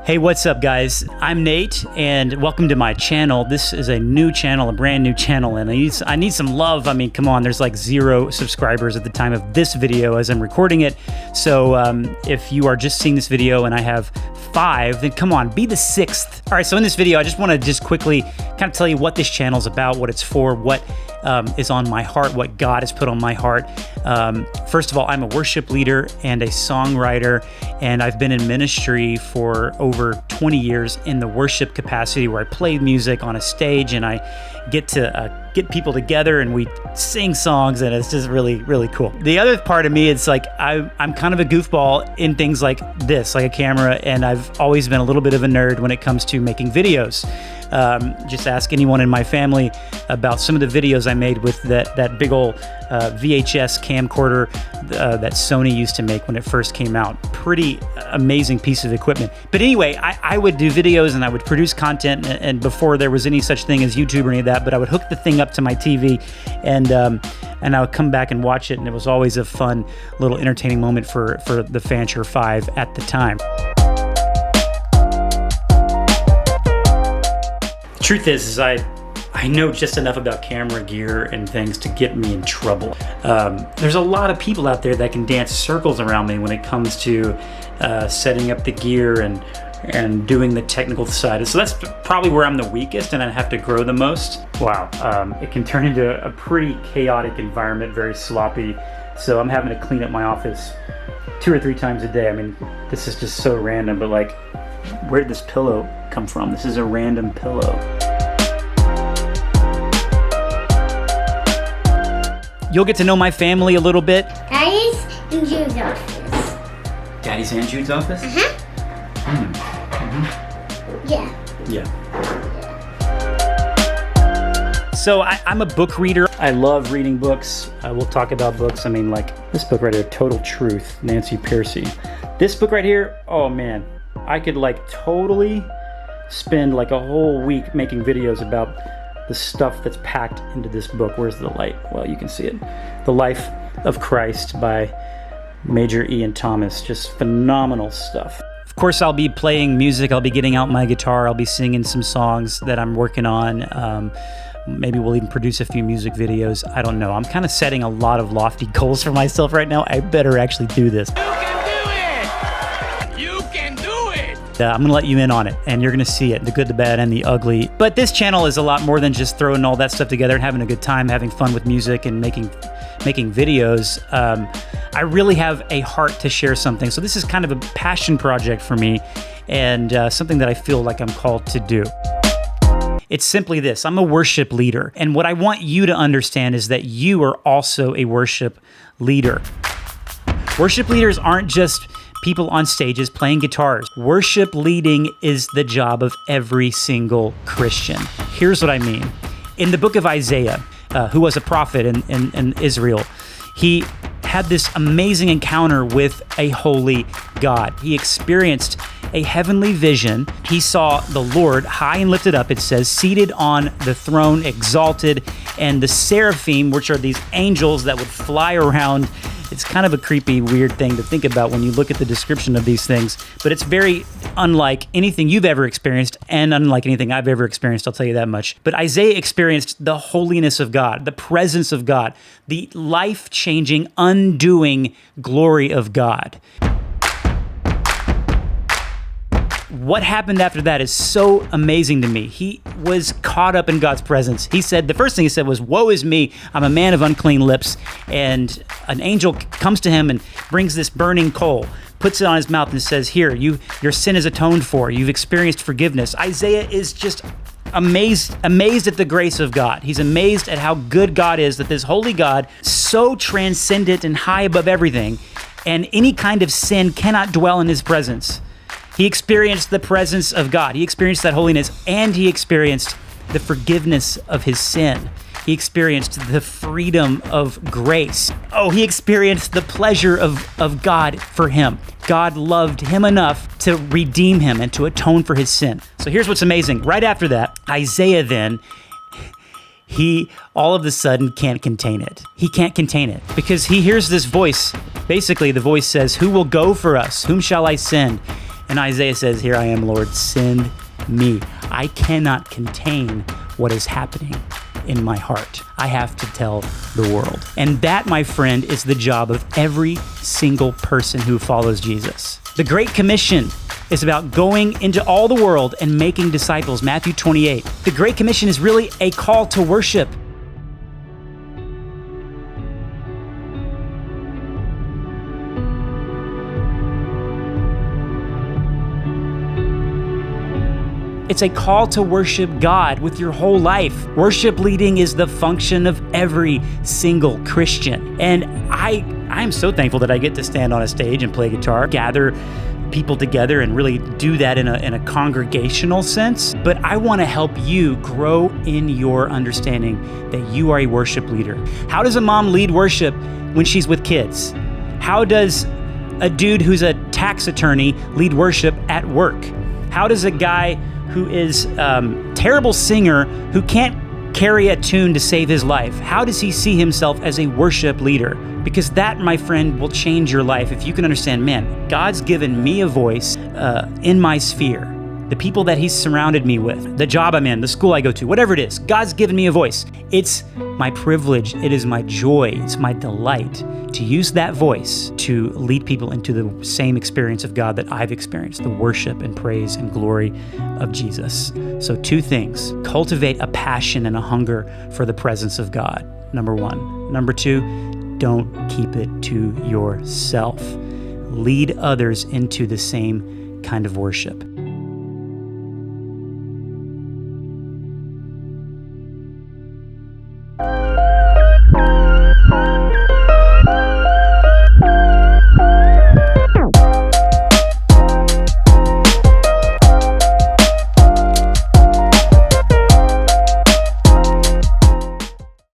Hey, what's up, guys? I'm Nate, and welcome to my channel. This is a new channel, a brand new channel, and I need some love. I mean, come on, there's like 0 subscribers at the time of this video as I'm recording it. So if you are just seeing this video and I have 5, then come on, be the 6th. All right, so in this video, I just want to quickly kind of tell you what this channel is about, what it's for, what is on my heart, what God has put on my heart. First of all, I'm a worship leader and a songwriter, and I've been in ministry for over 20 years in the worship capacity where I play music on a stage and I get to get people together and we sing songs, and it's just really, really cool. The other part of me, it's like I'm kind of a goofball in things like this, like a camera, and I've always been a little bit of a nerd when it comes to making videos. Just ask anyone in my family about some of the videos I made with that big old VHS camcorder that Sony used to make when it first came out. Pretty amazing piece of equipment. But anyway, I would do videos and I would produce content, and before there was any such thing as YouTube or any of that, but I would hook the thing up to my TV and I would come back and watch it, and it was always a fun little entertaining moment for the Fancher 5 at the time. Truth is I know just enough about camera gear and things to get me in trouble. There's a lot of people out there that can dance circles around me when it comes to setting up the gear and doing the technical side. So that's probably where I'm the weakest and I have to grow the most. Wow, it can turn into a pretty chaotic environment, very sloppy. So I'm having to clean up my office 2 or 3 times a day. I mean, this is just so random, but like, where'd this pillow come from? This is a random pillow. You'll get to know my family a little bit. Daddy's and Jude's office. Daddy's and Jude's office? Yeah. So I'm a book reader. I love reading books. We'll talk about books. I mean, like this book right here, Total Truth, Nancy Pearcey. This book right here, oh man, I could like totally spend like a whole week making videos about the stuff that's packed into this book. Where's the light? Well, you can see it. The Life of Christ by Major Ian Thomas. Just phenomenal stuff. Of course, I'll be playing music. I'll be getting out my guitar. I'll be singing some songs that I'm working on. Maybe we'll even produce a few music videos. I don't know. I'm kind of setting a lot of lofty goals for myself right now. I better actually do this. I'm gonna let you in on it, and you're gonna see it, the good, the bad, and the ugly. But this channel is a lot more than just throwing all that stuff together and having a good time, having fun with music and making videos. I really have a heart to share something. So this is kind of a passion project for me, and something that I feel like I'm called to do. It's simply this: I'm a worship leader, and what I want you to understand is that you are also a worship leader. Worship leaders aren't just people on stages playing guitars. Worship leading is the job of every single Christian. Here's what I mean. In the book of Isaiah, who was a prophet in Israel, he had this amazing encounter with a holy God. He experienced a heavenly vision. He saw the Lord high and lifted up, it says, seated on the throne, exalted, and the seraphim, which are these angels that would fly around. It's kind of a creepy, weird thing to think about when you look at the description of these things, but it's very unlike anything you've ever experienced and unlike anything I've ever experienced, I'll tell you that much. But Isaiah experienced the holiness of God, the presence of God, the life-changing, undoing glory of God. What happened after that is so amazing to me. He was caught up in God's presence. He said, the first thing he said was, "Woe is me, I'm a man of unclean lips." And an angel comes to him and brings this burning coal, puts it on his mouth and says, "Here, your sin is atoned for. You've experienced forgiveness." Isaiah is just amazed at the grace of God. He's amazed at how good God is, that this holy God, so transcendent and high above everything, and any kind of sin cannot dwell in his presence. He experienced the presence of God. He experienced that holiness, and he experienced the forgiveness of his sin. He experienced the freedom of grace. Oh, he experienced the pleasure of God for him. God loved him enough to redeem him and to atone for his sin. So here's what's amazing. Right after that, Isaiah then, he all of a sudden can't contain it. He can't contain it because he hears this voice. Basically, the voice says, "Who will go for us? Whom shall I send?" And Isaiah says, "Here I am, Lord, send me." I cannot contain what is happening in my heart. I have to tell the world. And that, my friend, is the job of every single person who follows Jesus. The Great Commission is about going into all the world and making disciples, Matthew 28. The Great Commission is really a call to worship. It's a call to worship God with your whole life. Worship leading is the function of every single Christian. And I'm so thankful that I get to stand on a stage and play guitar, gather people together and really do that in a congregational sense. But I want to help you grow in your understanding that you are a worship leader. How does a mom lead worship when she's with kids? How does a dude who's a tax attorney lead worship at work? How does a guy who is a terrible singer who can't carry a tune to save his life, how does he see himself as a worship leader? Because that, my friend, will change your life if you can understand, man, God's given me a voice in my sphere, the people that he's surrounded me with, the job I'm in, the school I go to, whatever it is, God's given me a voice. It's my privilege, it is my joy, it's my delight to use that voice to lead people into the same experience of God that I've experienced, the worship and praise and glory of Jesus. So 2 things: cultivate a passion and a hunger for the presence of God, number 1. Number 2, don't keep it to yourself. Lead others into the same kind of worship.